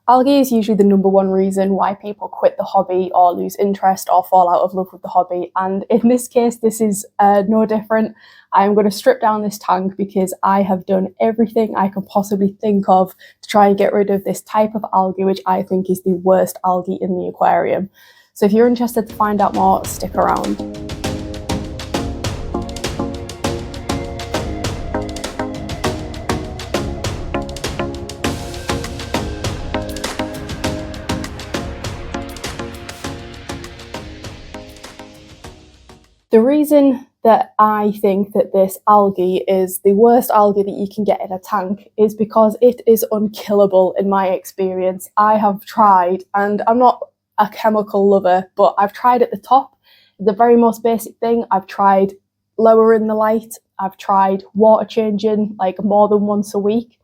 Algae is usually the number one reason why people quit the hobby or lose interest or fall out of love with the hobby, and in this case this is no different. I'm going to strip down this tank because I have done everything I can possibly think of to try and get rid of this type of algae, which I think is the worst algae in the aquarium. So if you're interested to find out more, stick around. The reason that I think that this algae is the worst algae that you can get in a tank is because it is unkillable in my experience. I have tried, and I'm not a chemical lover, but I've tried at the top, the very most basic thing. I've tried lowering the light. I've tried water changing like more than once a week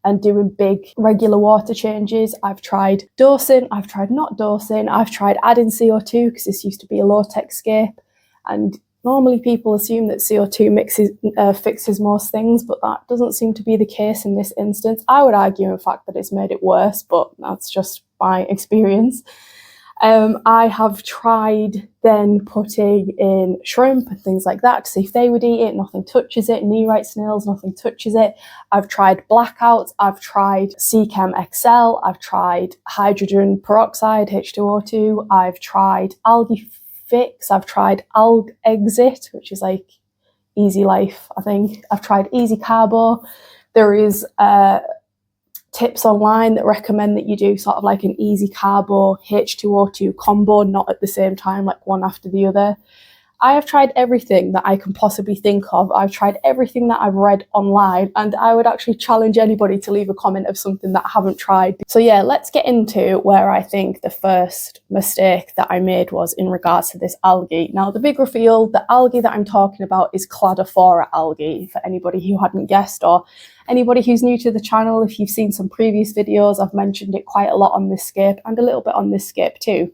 and doing big regular water changes. I've tried dosing, I've tried not dosing, I've tried adding CO2 because this used to be a low-tech scape. And normally people assume that CO2 fixes most things, but that doesn't seem to be the case in this instance. I would argue, in fact, that it's made it worse, but that's just my experience. I have tried then putting in shrimp and things like that to see if they would eat it. Nothing touches it. Neorite snails, nothing touches it. I've tried blackouts. I've tried Seachem XL. I've tried hydrogen peroxide, H2O2. I've tried algae fix. I've tried alg exit, which is like easy life, I think. I've tried easy carbo. There is tips online that recommend that you do sort of like an easy carbo H2O2 combo, not at the same time, like one after the other. I have tried everything that I can possibly think of. I've tried everything that I've read online, and I would actually challenge anybody to leave a comment of something that I haven't tried. So yeah, let's get into where I think the first mistake that I made was in regards to this algae. Now, the big reveal, the algae that I'm talking about is Cladophora algae, for anybody who hadn't guessed, or anybody who's new to the channel. If you've seen some previous videos, I've mentioned it quite a lot on this scape and a little bit on this scape too.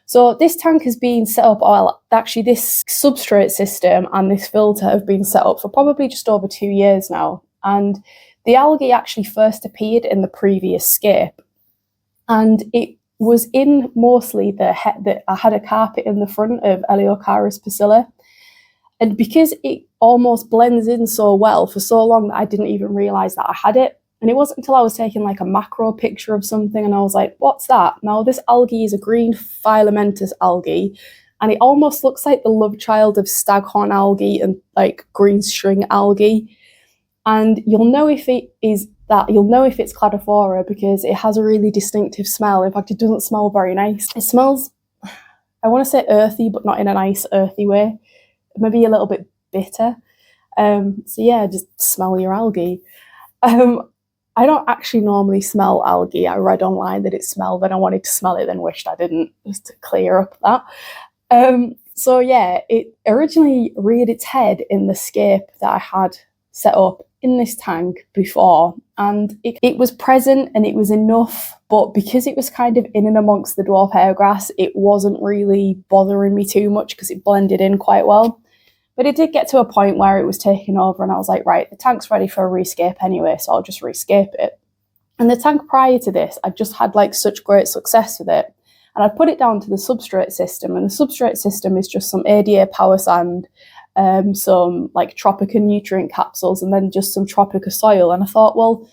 So this tank has been set up, well, actually this substrate system and this filter have been set up for probably just over 2 years now. And the algae actually first appeared in the previous scape. And it was in mostly I had a carpet in the front of Eleocharis pusilla. And because it almost blends in so well for so long that I didn't even realise that I had it. And it wasn't until I was taking like a macro picture of something and I was like, what's that? Now, this algae is a green filamentous algae, and it almost looks like the love child of staghorn algae and like green string algae. And you'll know if it is that, you'll know if it's Cladophora because it has a really distinctive smell. In fact, it doesn't smell very nice. It smells, I want to say earthy, but not in a nice earthy way. Maybe a little bit bitter. So yeah, just smell your algae. I don't actually normally smell algae. I read online that it smelled, and I wanted to smell it, then wished I didn't, just to clear up that. So yeah, it originally reared its head in the scape that I had set up in this tank before, and it was present and it was enough, but because it was kind of in and amongst the dwarf hairgrass, it wasn't really bothering me too much because it blended in quite well. But it did get to a point where it was taking over and I was like, right, the tank's ready for a rescape anyway, so I'll just rescape it. And the tank prior to this, I just had like such great success with it. And I'd put it down to the substrate system, and the substrate system is just some ADA power sand, some like Tropica nutrient capsules, and then just some Tropica soil. And I thought, well,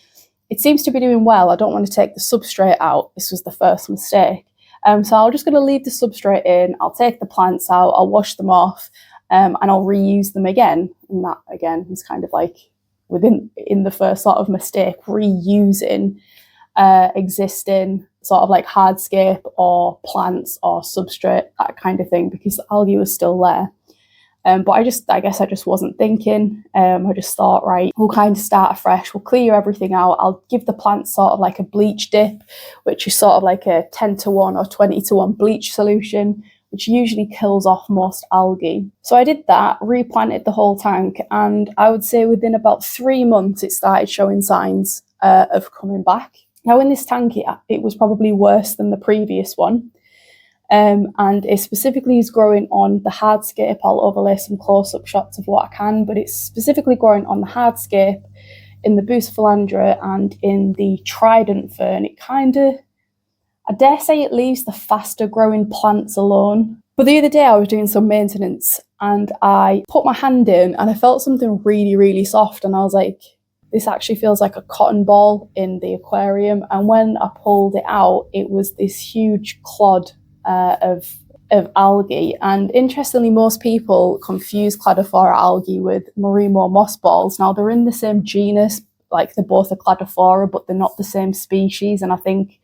it seems to be doing well. I don't want to take the substrate out. This was the first mistake. So I'm just going to leave the substrate in. I'll take the plants out. I'll wash them off. And I'll reuse them again. And that, again, is kind of like in the first sort of mistake, reusing existing sort of like hardscape or plants or substrate, that kind of thing, because the algae was still there. But I guess I just wasn't thinking. I just thought, right, we'll kind of start afresh. We'll clear everything out. I'll give the plants sort of like a bleach dip, which is sort of like a 10-to-1 or 20-to-1 bleach solution, which usually kills off most algae. So I did that, replanted the whole tank, and I would say within about 3 months it started showing signs of coming back. Now in this tank it was probably worse than the previous one, and it specifically is growing on the hardscape. I'll overlay some close-up shots of what I can, but it's specifically growing on the hardscape, in the Bucephalandra and in the trident fern. It kind of I dare say it leaves the faster growing plants alone. But the other day I was doing some maintenance and I put my hand in and I felt something really, really soft, and I was like, this actually feels like a cotton ball in the aquarium. And when I pulled it out, it was this huge clod of algae. And interestingly, most people confuse Cladophora algae with Marimo mossballs. Now, they're in the same genus, like they're both a Cladophora, but they're not the same species. And I think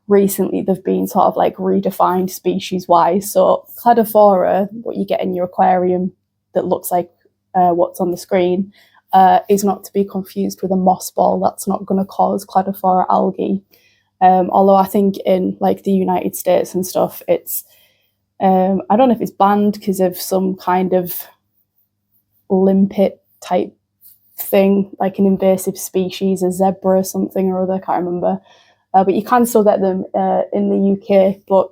recently they've been sort of like redefined species-wise. So Cladophora, what you get in your aquarium that looks like what's on the screen, is not to be confused with a moss ball. That's not going to cause Cladophora algae. Although I think in like the United States and stuff, it's I don't know if it's banned because of some kind of limpet type thing, like an invasive species, a zebra or something or other, I can't remember. But you can still get them in the UK. But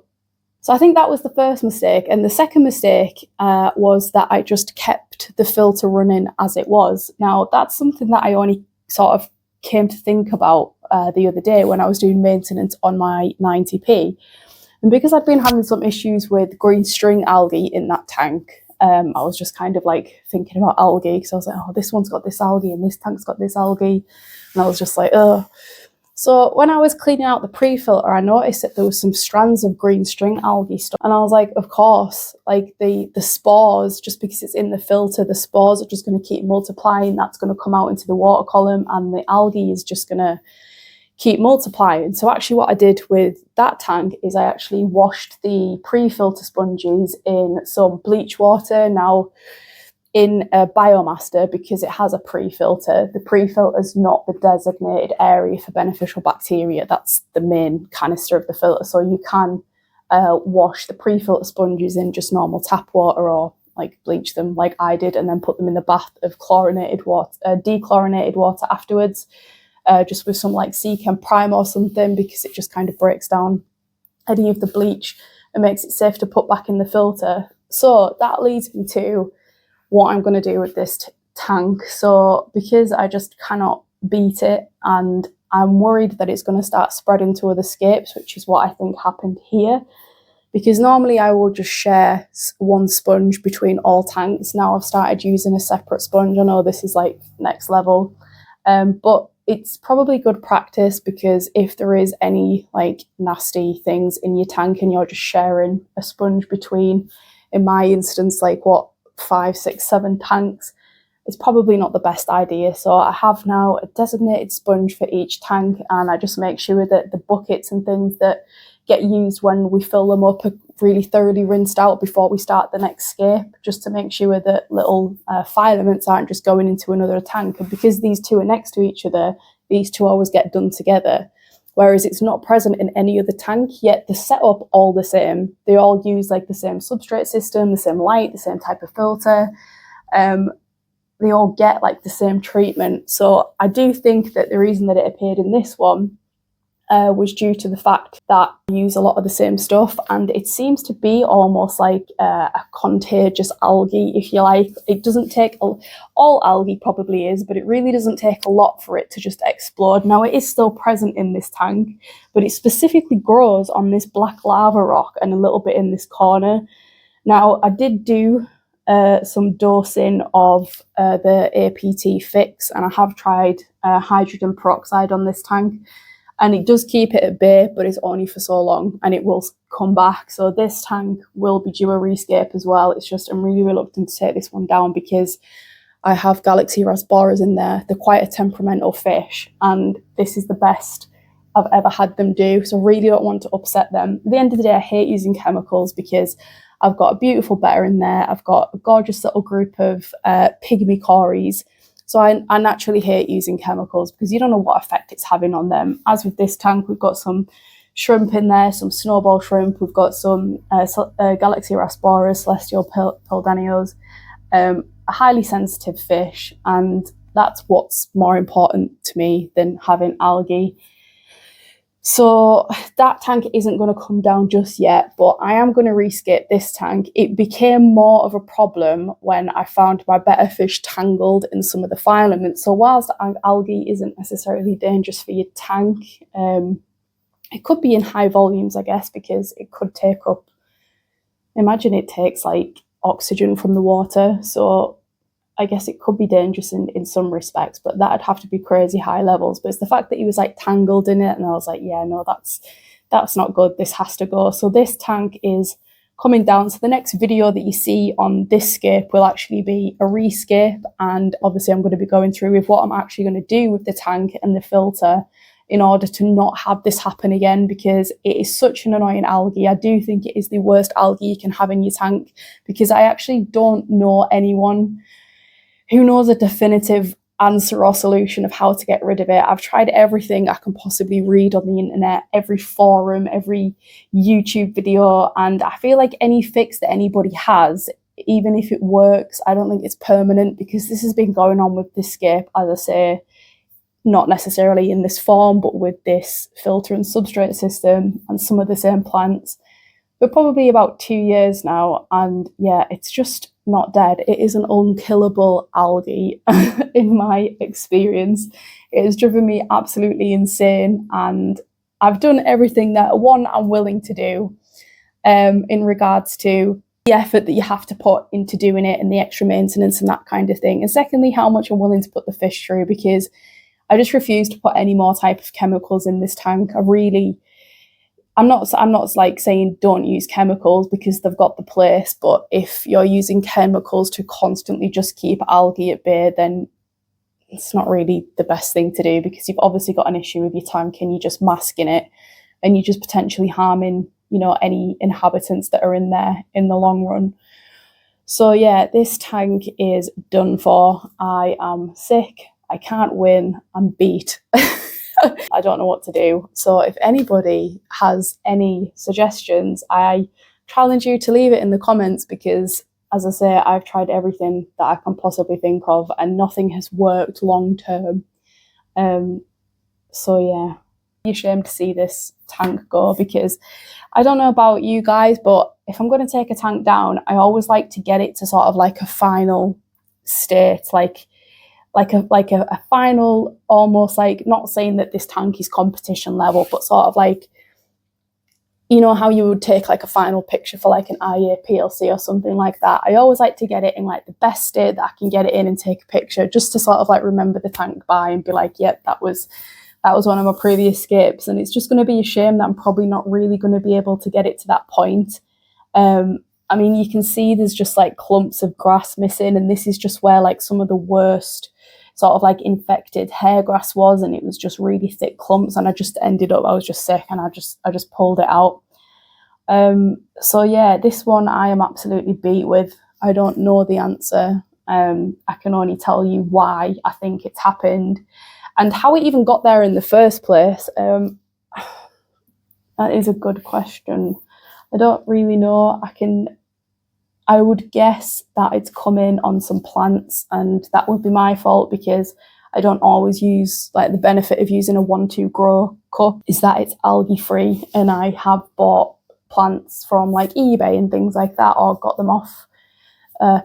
so I think that was the first mistake. And the second mistake was that I just kept the filter running as it was. Now, that's something that I only sort of came to think about the other day when I was doing maintenance on my 90p. And because I'd been having some issues with green string algae in that tank, I was just kind of like thinking about algae, because I was like, oh, this one's got this algae and this tank's got this algae. And I was just like, oh. So when I was cleaning out the pre-filter, I noticed that there was some strands of green string algae stuff. And I was like, of course, like the spores, just because it's in the filter, the spores are just going to keep multiplying. That's going to come out into the water column, and the algae is just going to keep multiplying. So actually what I did with that tank is I actually washed the pre-filter sponges in some bleach water. Now, in a Biomaster, because it has a pre-filter, the pre-filter is not the designated area for beneficial bacteria. That's the main canister of the filter. So you can wash the pre-filter sponges in just normal tap water, or like bleach them like I did, and then put them in the bath of chlorinated water, dechlorinated water afterwards, just with some like Seachem Prime or something, because it just kind of breaks down any of the bleach and makes it safe to put back in the filter. So that leads me to what I'm going to do with this tank. So because I just cannot beat it, and I'm worried that it's going to start spreading to other scapes, which is what I think happened here, because normally I will just share one sponge between all tanks. Now I've started using a separate sponge. I know this is like next level, but it's probably good practice, because if there is any like nasty things in your tank and you're just sharing a sponge between, in my instance, like 5, 6, 7 tanks, it's probably not the best idea. So I have now a designated sponge for each tank, and I just make sure that the buckets and things that get used when we fill them up are really thoroughly rinsed out before we start the next scape, just to make sure that little filaments aren't just going into another tank. And because these two are next to each other, these two always get done together, whereas it's not present in any other tank, yet the setup all the same. They all use like the same substrate system, the same light, the same type of filter. They all get like the same treatment. So I do think that the reason that it appeared in this one was due to the fact that I use a lot of the same stuff, and it seems to be almost like a contagious algae, if you like. It doesn't take, all algae probably is, but it really doesn't take a lot for it to just explode. Now, it is still present in this tank, but it specifically grows on this black lava rock and a little bit in this corner. Now, I did do some dosing of the APT fix, and I have tried hydrogen peroxide on this tank, and it does keep it at bay, but it's only for so long, and it will come back. So this tank will be due a rescape as well. It's just I'm really reluctant to take this one down, because I have Galaxy rasboras in there. They're quite a temperamental fish, and this is the best I've ever had them do. So I really don't want to upset them. At the end of the day, I hate using chemicals, because I've got a beautiful betta in there. I've got a gorgeous little group of pygmy cories. So I naturally hate using chemicals, because you don't know what effect it's having on them. As with this tank, we've got some shrimp in there, some snowball shrimp. We've got some Galaxy rasboras, celestial pildaneos, a highly sensitive fish. And that's what's more important to me than having algae. So that tank isn't going to come down just yet, but I am going to rescape this tank. It became more of a problem when I found my betta fish tangled in some of the filaments. So whilst algae isn't necessarily dangerous for your tank, It could be in high volumes, I guess, because it could take up, imagine it takes like oxygen from the water. So I guess it could be dangerous in some respects, but that'd have to be crazy high levels. But it's the fact that he was like tangled in it, and I was like, yeah, no, that's not good. This has to go. So this tank is coming down. So the next video that you see on this scape will actually be a Re-scape, and obviously I'm going to be going through with what I'm actually going to do with the tank and the filter in order to not have this happen again, because it is such an annoying algae. I do think it is the worst algae you can have in your tank, because I actually don't know anyone who knows a definitive answer or solution of how to get rid of it. I've tried everything I can possibly read on the internet, every forum, every YouTube video, and I feel like any fix that anybody has, even if it works, I don't think it's permanent, because this has been going on with this scape, as I say, not necessarily in this form, but with this filter and substrate system and some of the same plants for probably about 2 years now. And yeah, it's just not dead. It is an unkillable algae in my experience. It has driven me absolutely insane, and I've done everything that, one, I'm willing to do in regards to the effort that you have to put into doing it and the extra maintenance and that kind of thing, and secondly, how much I'm willing to put the fish through, because I just refuse to put any more type of chemicals in this tank. I'm not like saying don't use chemicals, because they've got the place, but if you're using chemicals to constantly just keep algae at bay, then it's not really the best thing to do, because you've obviously got an issue with your tank and you're just masking it, and you're just potentially harming, you know, any inhabitants that are in there in the long run. So yeah, this tank is done for. I am sick. I can't win. I'm beat. I don't know what to do. So if anybody has any suggestions, I challenge you to leave it in the comments, because as I say, I've tried everything that I can possibly think of and nothing has worked long term. So yeah, I'm ashamed to see this tank go, because I don't know about you guys, but if I'm going to take a tank down, I always like to get it to sort of like a final state, like a final, almost like, not saying that this tank is competition level, but sort of like, you know how you would take like a final picture for like an IA PLC or something like that. I always like to get it in like the best state that I can get it in and take a picture, just to sort of like remember the tank by and be like, yep, that was one of my previous scapes. And it's just going to be a shame that I'm probably not really going to be able to get it to that point. I mean, you can see there's just like clumps of grass missing, and this is just where like some of the worst sort of like infected hair grass was, and it was just really thick clumps, and I just ended up, I was just sick, and I just pulled it out. So yeah, this one I am absolutely beat with. I don't know the answer. I can only tell you why I think it's happened and how it even got there in the first place. That is a good question. I don't really know. I would guess that it's come in on some plants, and that would be my fault, because I don't always use, like, the benefit of using a 1-2 grow cup is that it's algae free, and I have bought plants from like eBay and things like that, or got them off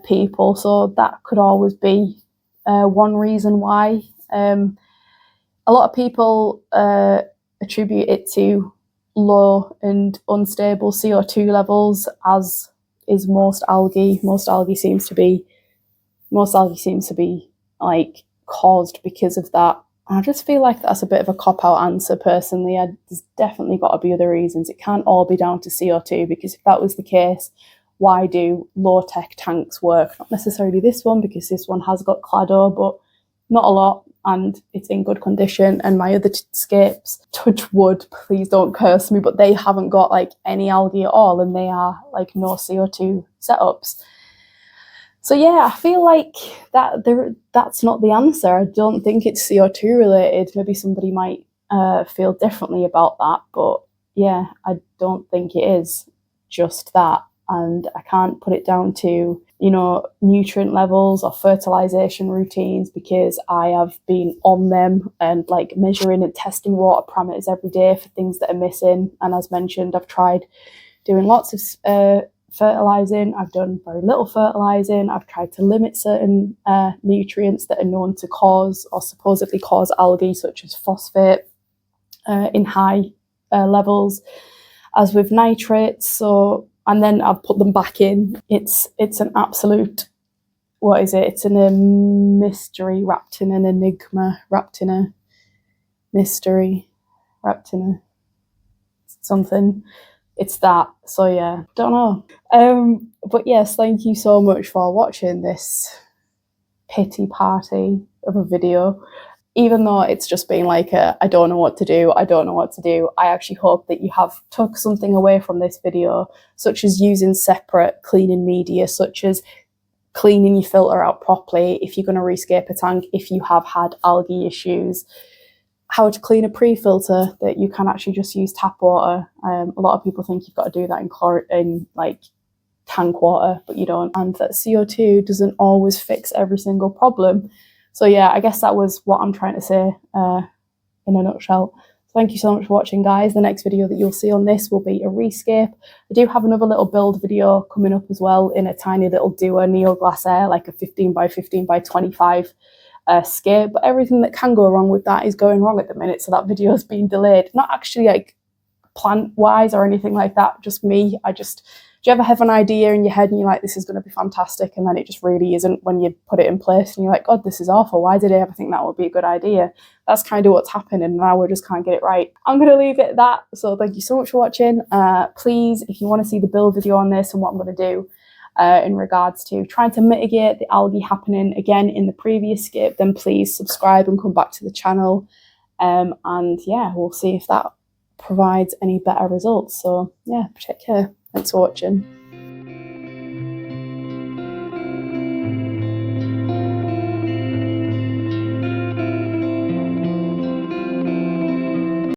people, so that could always be one reason why. A lot of people attribute it to low and unstable CO2 levels, as is most algae. Most algae seems to be like caused because of that. I just feel like that's a bit of a cop-out answer personally. There's definitely got to be other reasons. It can't all be down to CO2, because if that was the case, why do low-tech tanks work? Not necessarily this one, because this one has got clado, but not a lot, and it's in good condition. And my other scapes, touch wood, please don't curse me, but they haven't got like any algae at all, and they are like no CO2 setups. So yeah, I feel like that's not the answer. I don't think it's CO2 related. Maybe somebody might feel differently about that, but yeah, I don't think it is just that. And I can't put it down to, you know, nutrient levels or fertilization routines, because I have been on them and like measuring and testing water parameters every day for things that are missing. And as mentioned, I've tried doing lots of fertilizing. I've done very little fertilizing. I've tried to limit certain nutrients that are known to cause or supposedly cause algae, such as phosphate in high levels as with nitrates. So, and then I've put them back in. It's an absolute, what is it? It's in a mystery wrapped in an enigma, wrapped in a mystery, wrapped in a something. It's that. So yeah, don't know. But yes, thank you so much for watching this pity party of a video. Even though it's just been like I don't know what to do, I actually hope that you have took something away from this video, such as using separate cleaning media, such as cleaning your filter out properly if you're going to rescape a tank, if you have had algae issues, how to clean a pre-filter that you can actually just use tap water. A lot of people think you've got to do that in like tank water, but you don't, and that CO2 doesn't always fix every single problem. So yeah, I guess that was what I'm trying to say in a nutshell. Thank you so much for watching, guys. The next video that you'll see on this will be a Re-scape. I do have another little build video coming up as well in a tiny little Dewar Neoglass Air, like a 15 by 15 by 25 scape. But everything that can go wrong with that is going wrong at the minute, so that video has been delayed. Not actually like plant-wise or anything like that, just me. Do you ever have an idea in your head and you're like, this is going to be fantastic, and then it just really isn't when you put it in place and you're like, God, this is awful. Why did I ever think that would be a good idea? That's kind of what's happening, and now we just can't get it right. I'm going to leave it at that. So thank you so much for watching. Please, if you want to see the build video on this and what I'm going to do in regards to trying to mitigate the algae happening again in the previous skip, then please subscribe and come back to the channel. And yeah, we'll see if that provides any better results. So yeah, take care. Thanks for watching.